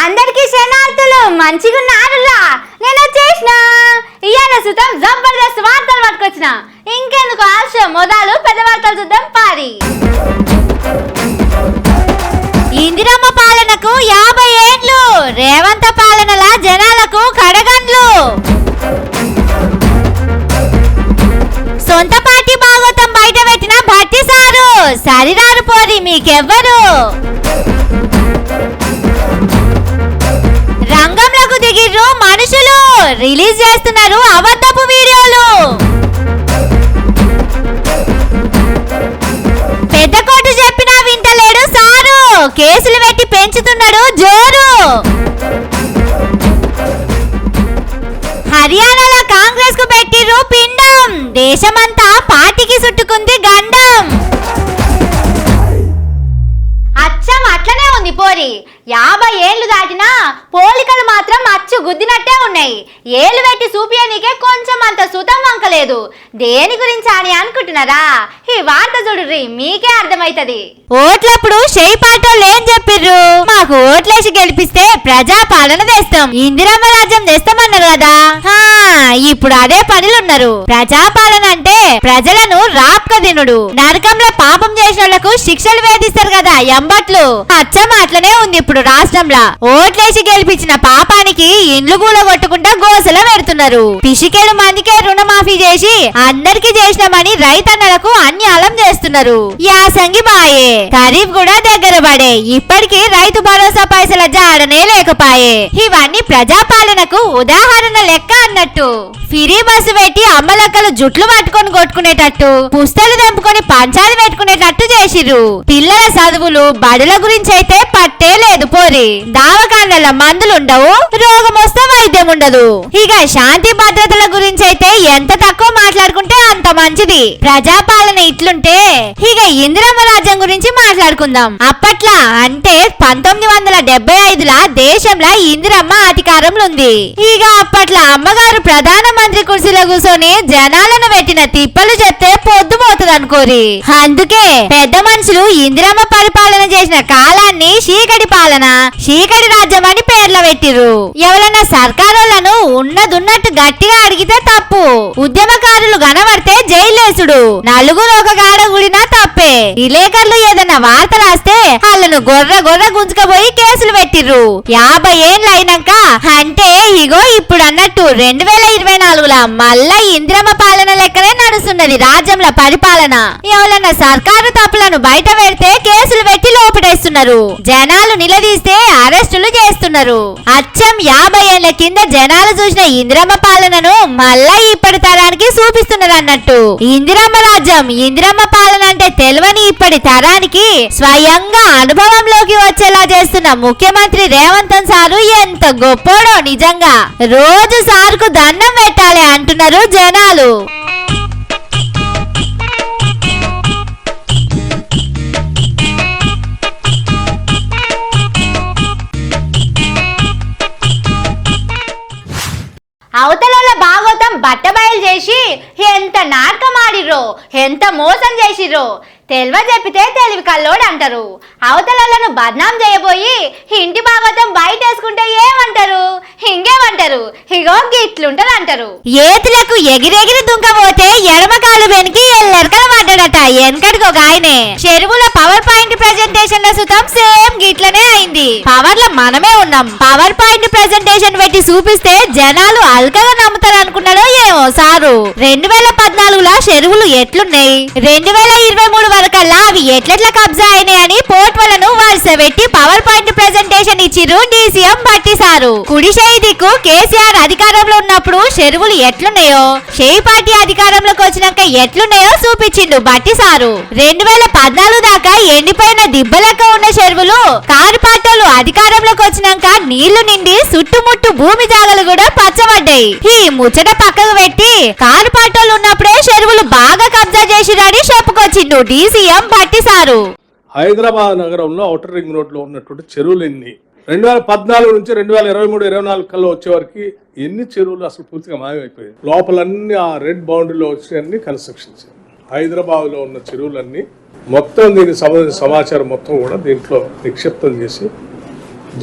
అందరికీ శనార్థులు మంచిగున్నారులా. నేను వచ్చేసిన ఇయ్యాల సుతం జబర్దస్త్ వార్తలు పట్టుకొచ్చిన. ఇంకెందుకు ఆలస్యం, మొదలు పెద్ద వార్తలు చూద్దాం పారి. ఇందిరమ్మ పాలనకు 50 ఏండ్లు, రేవంత్ పాలనల జనాలకు కడగండ్లు. సొంత పార్టీ భాగవతం బయట పెట్టిన భట్టి సారు, సరిరారు పోరి మీకెవ్వరు. రంగంలోకి దిగిర్రు మనుషులు, రిలీజ్ చేస్తున్నారు అబద్ధపు వీడియోలు. పెద్ద కోటు చెప్పినా వింటలేడు సారు, కేసులు పెట్టి పెంచుతున్నాడు జోరు. హర్యానాలో కాంగ్రెస్ కు పెట్టిర్రు పిండం, దేశమంతా పార్టీకి చుట్టుకుంది గండం. అచ్చం అట్లనే ఉంది పోరి. 50 ఏళ్ళు దాటినా పోలికలు మాత్రం అచ్చు గుద్దినట్టే ఉన్నాయి. ఏళ్ళు పెట్టి చూపియనికే కొంచెం అంత సుతం వంకలేదు. దేని గురించి అని అనుకుంటున్నారా? ఈ వార్త చూడుర్రి, మీకే అర్థమైతది. ఓట్లప్పుడు షేయి పాటోళ్ళు ఏం చెప్పిర్రు? మాకు ఓట్లేసి గెలిపిస్తే ప్రజా పాలన తెస్తాం, ఇందిరమ్మ రాజ్యం తెస్తామన్నారు కదా. ఇప్పుడు అదే పనులున్నారు. ప్రజాపాలన అంటే ప్రజలను రాప్క దినుడు, నరకంలో పాపం చేసిన వాళ్లకు శిక్షలు వేధిస్తారు కదా ఎంబట్లు. అచ్చం అట్లనే ఉంది ఇప్పుడు రాష్ట్రంలో. ఓట్లేసి గెలిపించిన పాపానికి ఇండ్లు కూడా కొట్టుకుంటా గోసల పెడుతున్నారు. పిసికేడు మందికే రుణమాఫీ చేసి అందరికి చేసినామని రైతన్నలకు అన్యాయం చేస్తున్నారు. యాసంగి బాయే, ఖరీఫ్ కూడా దగ్గర పడే, ఇప్పటికీ రైతు భరోసా పైసల జాడనే లేకపాయే. ఇవన్నీ ప్రజాపాలనకు ఉదాహరణ లెక్క అన్నట్టు. ఫ్రీ బస్సు పెట్టి అమ్మలక్కలు జుట్లు పట్టుకొని కొట్టుకునేటట్టు, పుస్తలు తెంపుకొని పంచాలు పెట్టుకునేటట్టు చేసిర్రు. పిల్లల చదువులు బడుల గురించి అయితే పట్టే లేదు పోరి. దావకాండల మందులుండవు, రోగం వస్తే వైద్యం ఉండదు. ఇక శాంతి భద్రతల గురించి అయితే ఎంత తక్కువ మాట్లాడుకుంటే అంత మంచిది. ప్రజాపాలన ఇట్లుంటే ఇక ఇందిరమ్మ రాజ్యం గురించి మాట్లాడుకుందాం. అప్పట్లా అంటే 1975లా దేశంలో ఇందిరమ్మ అధికారంలో ఉంది. ఇక అప్పట్లా అమ్మగారు ప్రధానమంత్రి కుర్చీలో కూర్చొని జనాలను పెట్టిన తిప్పలు చెప్తే పొద్దుపోతుంది అనుకోరి. అందుకే పెద్ద మనుషులు ఇందిరమ్మ పరిపాలన చేసిన కాలాన్ని చీకటి పాలన, చీకటి రాజ్యం అని పేర్ల పెట్టిర్రు. ఎవరైనా సర్కారోళ్లను ఉన్నదున్నట్టు గట్టిగా అడిగితే తప్పు, ఉద్యమకారులు గనబడితే జైలేసుడు, నలుగురు ఒక గాడ గుడినా తప్పే. విలేకరులు ఏదైనా వార్త రాస్తే వాళ్ళను గొర్ర గుంజుకపోయి కేసులు పెట్టిర్రు. 50 ఏళ్ళు అయినాక అంటే ఇగో ఇప్పుడు అన్నట్టు 2024లా మళ్ళా ఇందిరమ్మ పాలన లెక్కనే నడుస్తున్నది రాజ్యంలో పరిపాలన. ఎవరైనా సర్కారు తప్పులను బయట పెడితే కేసులు పెట్టి లోపడేస్తున్నారు, జనాలు నిలదీస్తే అరెస్టులు చేస్తున్నారు. అచ్చం 50 ఏళ్ల కింద జనాలు చూసిన ఇందిరమ్మ పాలనను మళ్ళా ఇప్పటి తరానికి చూపిస్తున్నారు అన్నట్టు. ఇందిరమ్మ రాజ్యం, ఇందిరమ్మ పాలన అంటే తెలియని ఇప్పటి తరానికి స్వయంగా అనుభవంలోకి వచ్చేలా చేస్తున్న ముఖ్యమంత్రి రేవంత్ సారు ఎంత గొప్పోడో నిజంగా. రోజు సార్కు దండం పెట్టాలి అంటున్నారు జనాలు. అవతల భాగవతం బట్టబయలు చేసి ఎంత నాటకం ఆడిర్రో, ఎంత మోసం చేసిర్రో తెలివ చెప్పితే తెలివి కల్లోడు అంటారు. అవతలను బద్నాం చేయబోయి ఇంటి భాగవతం బయట వేసుకుంటే ఏమంటారు? ఇంకేమంటారు? ఇగో గిట్లుంటది అంటారు. ఏతులకు ఎగిరెగిరి దుంకపోతే ఎడమకాలు వెనక్కి ఎల్లెరకల పడ్డాడట వెనకటికి ఒక ఆయనే. చెరువుల పవర్ పాయింట్ ప్రెజెంటేషన్ లో సుతం సేమ్ గిట్లనే అయింది. పవర్ లో మనమే ఉన్నాం. పవర్ పాయింట్ ప్రెజెంటేషన్ పెట్టి చూపిస్తే జనాలు అల్కగా నమ్ముతారు అనుకున్నాడో ఏమో సారు. 2014లా చెరువులు ఎట్లున్నాయి, 2023 వరకల్లా అవి ఎట్లెట్లా కబ్జా అయినాయని పోర్ట్వలను వరుస పెట్టి పవర్ పాయింట్ ప్రెజెంటేషన్ ఇచ్చిర్రు డీసీఎం భట్టి సారు. కుడి చేయి దిక్కు కేసీఆర్ అధికారంలో ఉన్నప్పుడు చెరువులు ఎట్లున్నాయో, చేయి పార్టీ అధికారంలోకి వచ్చినాక ఎట్లున్నాయో చూపించిండు భట్టి సారు. 2014 దాకా ఎండిపోయిన దిబ్బలెక్క ఉన్న చెరువులు కారు పార్టీలు అధికారంలోకి వచ్చినాక నీళ్లు నిండి చుట్టుముట్టు భూమి జాగలు కూడా పచ్చబడ్డాయి. ఈ ముచ్చట పక్కకు పెట్టి కారు పార్టీలు ఉన్నప్పుడే చెరువులు బాగా కబ్జా చేసిరని చెప్పుకొచ్చిండు డీసీఎం భట్టి సారు. హైదరాబాద్ నగరంలో ఔటర్ రింగ్ రోడ్ లో ఉన్నటువంటి చెరువులు ఎన్ని 2014 నుంచి 2023-24 కల్లా వచ్చేవరకు ఎన్ని చెరువులు అసలు పూర్తిగా మాయమైపోయాయి. లోపలన్నీ ఆ రెడ్ బౌండరీలో వచ్చి కన్స్ట్రక్షన్స్. హైదరాబాద్ లో ఉన్న చెరువులన్నీ మొత్తం దీనికి సంబంధించిన సమాచారం మొత్తం కూడా దీంట్లో నిక్షిప్తం చేసి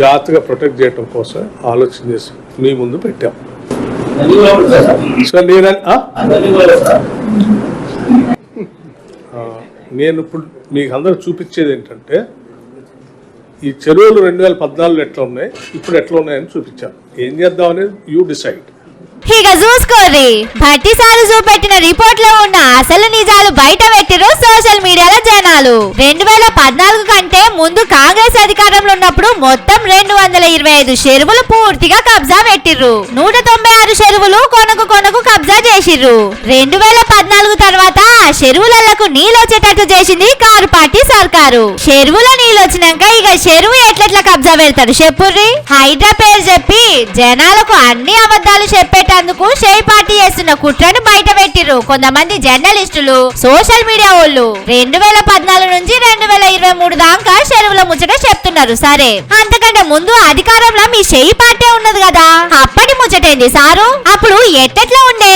జాగ్రత్తగా ప్రొటెక్ట్ చేయడం కోసం ఆలోచన చేసి మీ ముందు పెట్టాం. సో నేను ఇప్పుడు మీకు అందరూ చూపించేది ఏంటంటే ఈ చెరువులు 2014 ఎట్లా ఉన్నాయి, ఇప్పుడు ఎట్లా ఉన్నాయని చూపించాను. ఏం చేద్దాం అనేది యూ డిసైడ్. ఇక చూసుకోర్రి, భట్టి సారు చూపెట్టిన రిపోర్ట్ లో ఉన్న అసలు నిజాలు బయట పెట్టిరు సోషల్ మీడియాలో జనాలు. 2014 కంటే ముందు కాంగ్రెస్ అధికారంలో ఉన్నప్పుడు మొత్తం 225 చెరువులు పూర్తిగా కబ్జా పెట్టిర్రు. 196 చెరువులు కొనకు కబ్జా చేసిర్రు. 2014 తర్వాత చెరువులకు నీళ్ళు వచ్చేటట్టు చేసింది కారు పార్టీ సర్కారు. చెరువుల నీళ్ళు వచ్చినాక ఇక చెరువు ఎట్లెట్లా కబ్జా పెడతారు చెప్పుర్రి. హైడ్రా పేరు చెప్పి జనాలకు అన్ని అబద్ధాలు చెప్పేటందుకు షేయ్ పార్టీ చేస్తున్న కుట్రను బయట పెట్టిర్రు కొంతమంది జర్నలిస్టులు, సోషల్ మీడియా వాళ్ళు. 2014 నుంచి 2023 దాకా చెరువుల ముచ్చట చెప్తున్నారు. సరే, అంతకంటే ముందు అధికారంలో మీ షేయ్ పార్టీ ఉన్నది కదా, అప్పటి ముచ్చటేంది సారు? అప్పుడు ఎట్టెట్లా ఉండే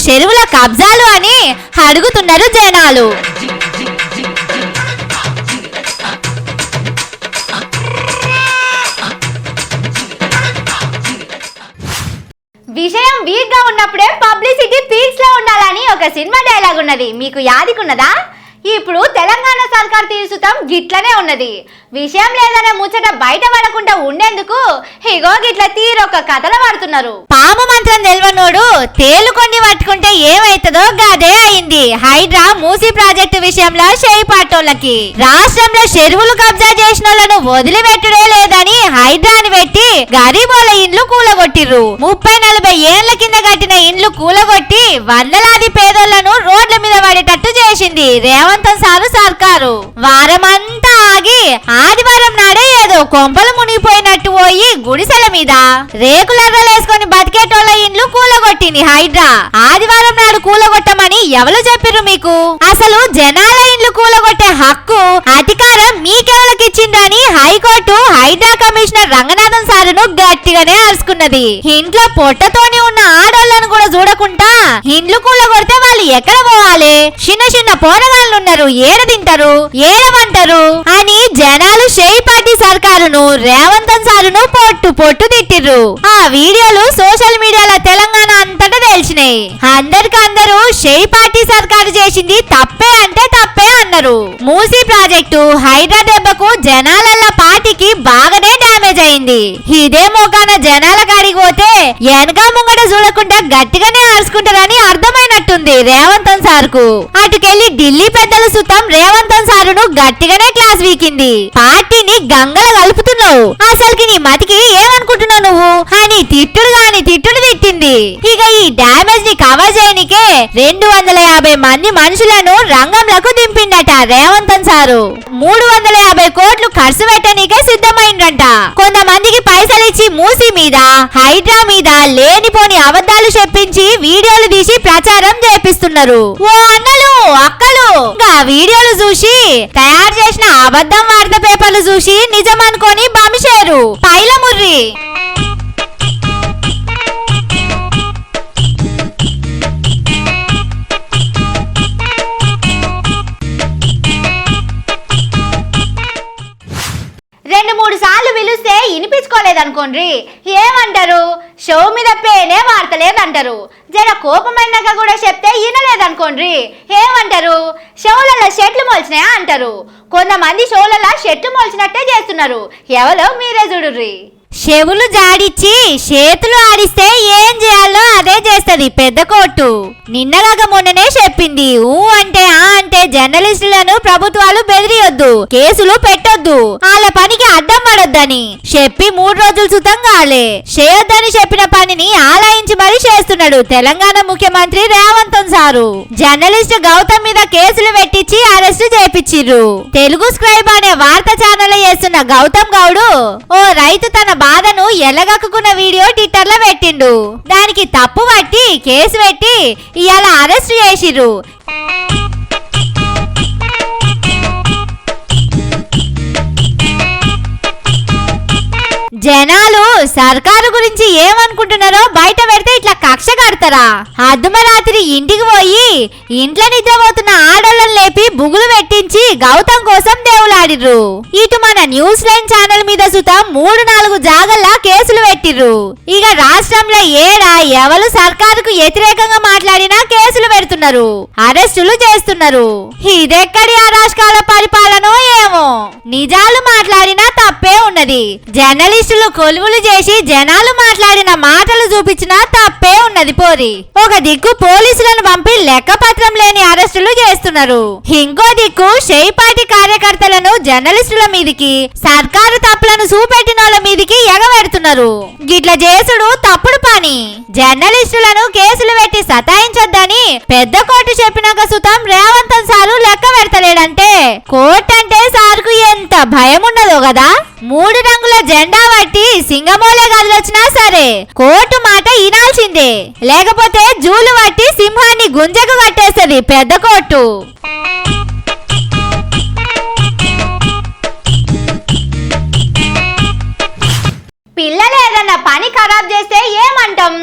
చెరువుల కబ్జాలు అని అడుగుతున్నారు జనాలు. విషయం వీక్ గా ఉన్నప్పుడే పబ్లిసిటీ పీక్స్ లో ఉండాలని ఒక సినిమా డైలాగ్ ఉన్నది, మీకు యాదికున్నదా? ఇప్పుడు తెలంగాణ సర్కార్ తీర్చుతాం గిట్లనే ఉన్నది. విషయం లేదనే ముచ్చట బయట పడకుండా ఉండేందుకు ఇగో గిట్ల తీరొక కథలు పడుతున్నారు. పాము మంత్రం తెల్వనోడు తేలుకొని పట్టుకుంటే ఏమైతుందో గదే అయింది హైడ్రా మూసీ ప్రాజెక్టు విషయంలో షేయ్ పాటోళ్ళకి. రాష్ట్రంలో చెరువులు కబ్జా చేసిన వాళ్ళను వదిలిపెట్టుడే లేదని హైడ్రాని పెట్టి గరీబోల ఇండ్లు కూలగొట్టిర్రు. 30-40 ఏళ్ల కింద కట్టిన ఇండ్లు కూలగొట్టి వందలాది పేదోళ్లను రోడ్ల మీద పడేటట్టు చేసింది రేవంత్ సారు సర్కారు. వారమంతా ఆగి ఆదివారం నాడే ఏదో కొంపలు మునిగిపోయినట్టు పోయి గుడిసెల మీద రేకులర్రలేసుకొని బతికేటోళ్ళ ఇండ్లు కూలగొట్టింది హైడ్రా. ఆదివారం నాడు కూలగొట్టమని ఎవరు చెప్పిర్రు మీకు? అసలు జనాల ఇండ్లు కూలగొట్టే హక్కు అధికారం మీకెవలకిచ్చిందని హైకోర్టు హైడ్రా కమిషనర్ రంగనాథన్ సారును గట్టిగానే అరుచుకున్నది. ఇంట్లో పొట్టతోని ఉన్న ఆడోళ్లను కూడా చూడకుండా ఇండ్లు కూలగొడితే వాళ్ళు ఎక్కడ పోవాలి? చిన్న పోరగాళ్ళు ఉన్నారు, ఏడ తింటారు, ఏడమంటారు అని జనాలు షేయ్ పార్టీ సర్కారును రేవంత్ సారును పొట్టు తిట్టిర్రు. ఆ వీడియోలు సోషల్ మీడియాలో తెలంగాణ అంతటా తెలిసినాయి. అందరికందరూ షేయ్ పార్టీ సర్కారు చేసింది తప్పే అంటే తప్పే అన్నారు. మూసీ ప్రాజెక్టు హైడ్రా దెబ్బకు జనాలల్ల పార్టీకి బాగానే డ్యామేజ్ అయింది. ఇదే మోకాన జనాల కాడికి పోతే వెనక ముంగట చూడకుండా గట్టిగానే అరుచుకుంటారని అర్థమైనట్టుంది రేవంత్ సార్కు. అటుకెళ్లి ఢిల్లీ పెద్దల సుతం రేవంత్ సారును గట్టిగానే క్లాస్ వీకింది. పార్టీని గంగల కలుపుతున్నావు, అసలుకి నీ మతికి ఏమనుకుంటున్నావు నువ్వు అని తిట్టుడు తిట్టింది. ఇక ఈ డ్యామేజ్ ని కవర్ చేయనికే 250 మంది మనుషులను రంగంలోకి దింపిండట రేవంత్ సారు. 350 కోట్లు ఖర్చు పెట్టనీకే సిద్ధమైందంట. కొంతమందికి పైసలు ఇచ్చి మూసీ మీద హైడ్రా మీద లేనిపోని అబద్ధాలు చెప్పించి వీడియోలు తీసి ప్రచారం చేపిస్తున్నారు. ఓ అన్నలు అక్కలు, వీడియోలు చూసి తయారు చేసిన అబద్ధం వార్త పేపర్లు చూసి నిజం అనుకొని బంషేరు పైల ముర్రి. రెండు మూడు సార్లు పిలిస్తే వినిపించుకోలేదనుకోండి ఏమంటారు? షో మీద పేనే వార్తలేదంటారు. జర కోపమైనాక కూడా చెప్తే వినలేదనుకోండి ఏమంటారు? షోలలో షెట్లు మొలిచినాయా అంటారు. కొంతమంది షోలలో షెట్లు మొలిచినట్టే చేస్తున్నారు. ఎవరో మీరే చూడుర్రి. చెవులు జాడిచ్చి చేతులు ఆడిస్తే ఏం చేయాలో అదే చేస్తది పెద్ద కోర్టు. నిన్నగాక మొన్ననే చెప్పింది. అంటే జర్నలిస్టులను ప్రభుత్వాలు బెదిరియొద్దు, కేసులు పెట్టొద్దు, వాళ్ళ పనికి అడ్డం పడొద్దని చెప్పి 3 రోజులు సుతం కాలే. చేయొద్దని చెప్పిన పనిని ఆలాయించి మరీ చేస్తున్నాడు తెలంగాణ ముఖ్యమంత్రి రేవంత్ సారు. జర్నలిస్ట్ గౌతమ్ మీద కేసులు పెట్టించి అరెస్టు చేపించిర్రు. తెలుగు స్క్రైబ్ అనే వార్తా ఛానల్ చేస్తున్న గౌతమ్ గౌడు ఓ రైతు తన బాధను ఎల్లగక్కున్న వీడియో ట్విట్టర్ లో పెట్టిండు. దానికి తప్పు పట్టి కేసు పెట్టి ఇవాళ అరెస్ట్ చేసిర్రు. జనాలు సర్కారు గురించి ఏమనుకుంటున్నారో బయట పెడితే ఇట్లా కక్ష కడతారా? అర్ధమరాత్రి ఇంటికి పోయి ఇంట్లో నిద్రపోతున్న ఆడోళ్ళని లేపి బుగులు పెట్టించి గౌతమ్ కోసం దేవులాడిర్రు. ఇటు మన న్యూస్ లైన్ ఛానల్ మీద సుత 3-4 జాగల్లా కేసులు పెట్టిర్రు. ఇక రాష్ట్రంలో ఎవరు సర్కారుకు వ్యతిరేకంగా మాట్లాడినా కేసులు పెడుతున్నారు, అరెస్టులు చేస్తున్నారు. ఇదెక్కడి అరాష్కాల పరిపాలనో ఏమో. నిజాలు మాట్లాడినా తప్పే ఉన్నది. జర్నలిస్టులు కొలువులు చేసి జనాలు మాట్లాడిన మాటలు చూపించినా తప్పే ఉన్నది పోరి. ఒక దిక్కు పోలీసులను పంపి లెక్కపత్రం లేని అరెస్టులు చేస్తున్నారు, ఇంకో దిక్కు షేపాటి కార్యకర్తలను జర్నలిస్టుల మీదికి సర్కారు తప్పులను చూపెట్టిన వాళ్ళ మీదికి ఎగబెడుతున్నారు. గిట్ల చేసుడు తప్పుడు పని. జర్నలిస్టులను కేసులు పెట్టి సతాయించొద్దని పెద్ద కోర్టు చెప్పినాక సుతం రేవంత్ సారు లెక్క పెడతలేడంటే కోర్టు అంటే సార్కు ఎంత భయం ఉన్నదో కదా. 3 రంగుల జెండా పట్టి సింగమోలే గదిలొచ్చినా సరే కోర్టు మాట వినాల్సిందే, లేకపోతే జూలు పట్టి సింహాన్ని గుంజకు కట్టేస్తుంది పెద్ద కోర్టు. పిల్లలు ఏదన్నా పని ఖరాబ్ చేస్తే ఏమంటాం?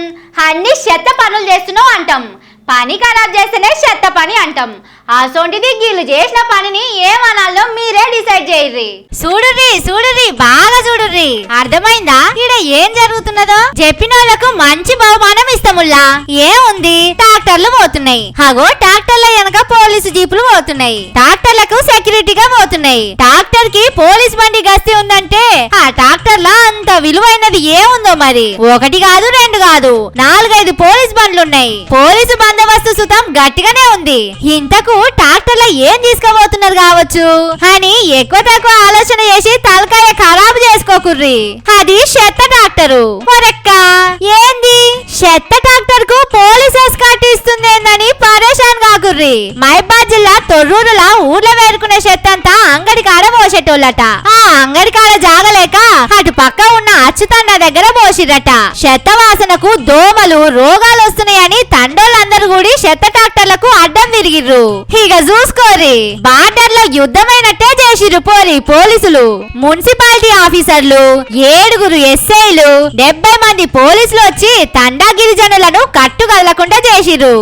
అన్ని చెత్త పనులు చేస్తున్నావు అంటాం. పని ఖరాబ్ చేస్తేనే చెత్త పని అంటాం. అసొంటిది వీళ్ళు చేసిన పనిని ఏమనాలో మీరే డిసైడ్ చేయర్రి. చూడుర్రి బాగా చూడుర్రి. అర్థమైందా ఇక్కడ ఏం జరుగుతున్నదో? చెప్పిన వాళ్ళకు మంచి బహుమానం ఇస్తాముల్లా. ఏముంది, ట్రాక్టర్లు పోతున్నాయి. అగో ట్రాక్టర్ల వెనక పోలీసు జీపులు పోతున్నాయి. ట్రాక్టర్లకు సెక్యూరిటీగా పోతున్నాయి. ట్రాక్టర్ కి పోలీస్ బండి గస్తీ ఉందంటే ఆ ట్రాక్టర్ లా అంత విలువైనది ఏముందో మరి. 1 కాదు 2 కాదు 4-5 పోలీస్ బండ్లున్నాయి. పోలీసు బందోబస్తు సుతం గట్టిగానే ఉంది. ఇంతకు ట్రాక్టర్లో ఏం తీసుకుపోతున్నారు కావచ్చు అని ఎక్కువ తక్కువ ఆలోచన చేసి తలకాయ ఖరాబు చేసుకోకుర్రి. అది చెత్త ట్రాక్టరు. ఏంది చెత్త ట్రాక్టర్ కు పోలీస్ ఎస్కార్ట్ ఇస్తుందేందని పరేషాన్ కాకుర్రి. మహబాద్ జిల్లా తొర్రూరులా ఊర్లో వేరుకునే చెత్త అంతా అంగడి కాడ పోసేటోళ్ళట. ఆ అంగడి కాడ జాగలేక అటు పక్క ఉన్న అచ్చుతన్న దగ్గర పోసిరట. చెత్త వాసనకు దోమలు రోగాలు వస్తున్నాయని తండోళ్ళందరూ కూడి చెత్త ట్రాక్టర్లకు అడ్డం తిరిగిర్రు. ఇక చూసుకోరి, బార్డర్ లో యుద్ధమైనట్టే చేసిర్రు పోరి పోలీసులు. మున్సిపాలిటీ ఆఫీసర్లు, 7 ఎస్ఐలు, 70 మంది పోలీసులు వచ్చి తండా గిరిజనులను కట్టు కదలకుండా చేసిర్రు.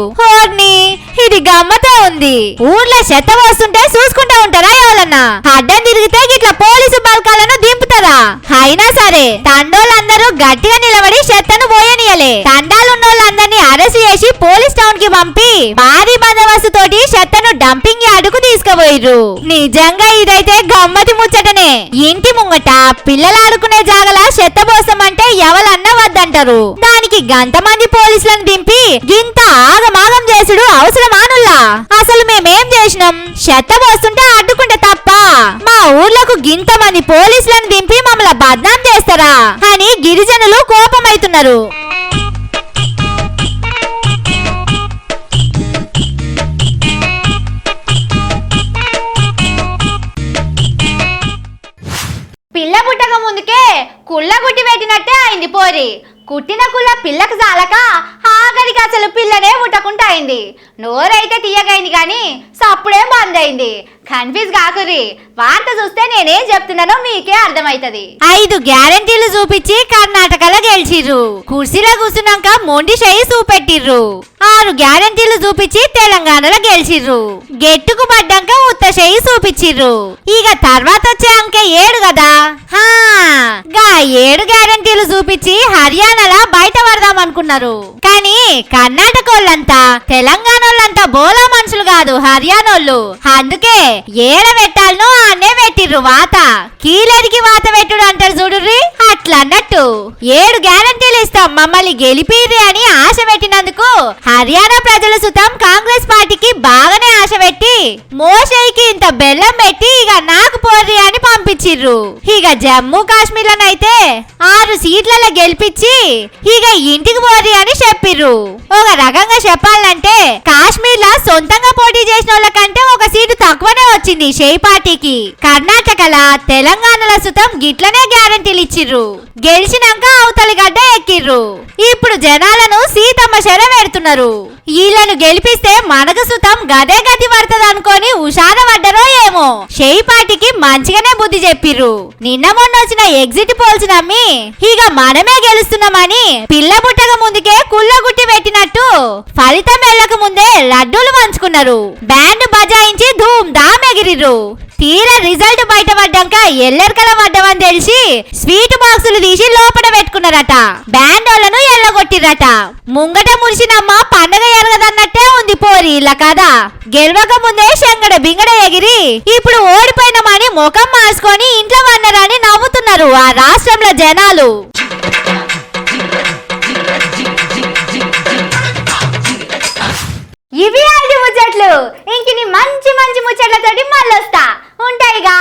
ఇది గమ్మతో ఉంది. ఊర్లో చెత్త వస్తుంటే చూసుకుంటా ఉంటారా ఎవరన్నా? అడ్డం తిరిగితే గిట్ల పోలీసు బల్కాలను దింపుతారా? అయినా సరే తండోళ్ళందరూ గట్టిగా నిలబడి చెత్తను పోయనియలే. తండాలున్నోళ్ళందరినీ అరెస్ట్ చేసి పోలీస్ టౌన్ కి పంపి భారీ బందోబస్తు తోటి చెత్తను డంపింగ్ యార్డుకు తీసుకుపోయిర్రు. నిజంగా ఇదైతే గమ్మతి ముచ్చటనే. ఇంటి ముంగట పిల్లలు ఆడుకునే జాగల చెత్త పోసమంటే ఎవరన్నా వద్దంటారు. దానికి గంతమంది పోలీసులను దింపి గింత ఆగమాగం చేసుడు అవసరమానుల్లా? అసలు మేమేం చేసినాం? చెత్త పోస్తుంటే అడ్డుకుంటే తప్ప మా ఊర్లకు గింత మంది పోలీసులను దింపి మమ్మల్ని బద్నాం చేస్తారా అని గిరిజనులు కోపమైతున్నారు. పిల్ల పుట్టక ముందుకే కుళ్ళ గుట్టి పెట్టినట్టే అయింది పోరి. కుట్టిన కుళ్ళ పిల్లకు చాలక ఆఖరికి అసలు పిల్లనే పుట్టకుండా అయింది. నోరైతే తీయగైంది కానీ సప్పుడే బంద్ అయింది. కన్ఫ్యూజ్ కాకురి. వార్త చూస్తే నేనేం చెప్తున్నానో మీకే అర్థమైతది. 5 గ్యారెంటీలు చూపించి కర్ణాటకలో గెలిచిర్రు. కుర్చీలో కూర్చున్నాక మొండి చేయి చూపెట్టిర్రు. 6 గ్యారెంటీలు చూపించి తెలంగాణలో గెలిచిర్రు. గెట్టుకు పడ్డాక ఉత్త చేయి చూపించిర్రు. ఇక తర్వాత వచ్చే అంక 7 కదా. గా 7 గ్యారెంటీలు చూపించి హర్యానాలో బయట పడదాం అనుకున్నారు. కానీ కర్ణాటక వాళ్ళంతా తెలంగాణ వాళ్ళంతా బోలా మనుషులు కాదు హర్యానోళ్ళు. అందుకే ఏడ పెట్టాలనో అన్నే పెట్టిర్రు వాత. కీలేరికి వాత పెట్టుడు అంటారు చూడుర్రి, అట్లా అన్నట్టు 7 గ్యారెంటీలు ఇస్తాం మమ్మల్ని గెలిపిర్రి అని ఆశ పెట్టినందుకు హర్యానా ప్రజల సుతం కాంగ్రెస్ పార్టీకి బాగానే ఆశ పెట్టి మోషేకి ఇంత బెల్లం పెట్టి ఇక నాకు పోర్రి అని పంపించిర్రు. ఇక జమ్మూ కాశ్మీర్లనైతే 6 సీట్లలో గెలిపించి ఇక ఇంటికి పోర్రి అని చెప్పిర్రు. ఒక రకంగా చెప్పాలంటే కాశ్మీర్ లో సొంతంగా పోటీ చేసిన వాళ్ళ కంటే 1 సీటు తక్కువనే వచ్చింది షేయ్ పార్టీకి. కర్ణాటకల తెలంగాణల సుతం గిట్లనే గ్యారెంటీలు ఇచ్చిర్రు. గెలిచినాక అవతలి గడ్డ ఎక్కిర్రు. ఇప్పుడు జనాలను సీతమ్మ శర పెడుతున్నారు. వీళ్ళను గెలిపిస్తే మనకు సుతం గదే గతి పడుతుంది అనుకొని ఉషాద పడ్డరో ఏమో. షేయిపాటికి మంచిగానే బుద్ధి చెప్పిర్రు. నిన్న మొన్న వచ్చిన ఎగ్జిట్ పోల్స్ నమ్మి ఇక మనమే గెలుస్తున్నామని పిల్ల పుట్టక ముందుకే కుళ్ళగుట్టి పెట్టినట్టు ఫలితం వెళ్ళక ముందే లడ్డూలు పంచుకున్నారు. బ్యాండ్ బజాయించి ధూమ్ ధామ్ ఎగిరిర్రు. తీరా రిజల్ట్ బయటపడ్డాక ఎల్లెరకల పడ్డమని తెలిసి స్వీట్ బాక్సులు తీసి లోపల పెట్టుకున్నారట. బ్యాండోలను ఎల్లగొట్టిరట. ముంగట మురిసినమ్మ పండగ ఎరగదన్నట్టే ఉంది పోరి ఇలా కదా. గెలవక ముందే శంగడ బింగడ ఎగిరి ఇప్పుడు ఓడిపోయినామని ముఖం మార్చుకొని ఇంట్లో వన్నరని నవ్వుతున్నారు ఆ రాష్ట్రంలో జనాలు. ఇవి 5 ముచ్చట్లు. ఇంకిని మంచి మంచి ముచ్చట్లతోటి మళ్ళొస్తా. ఉంటాయిగా.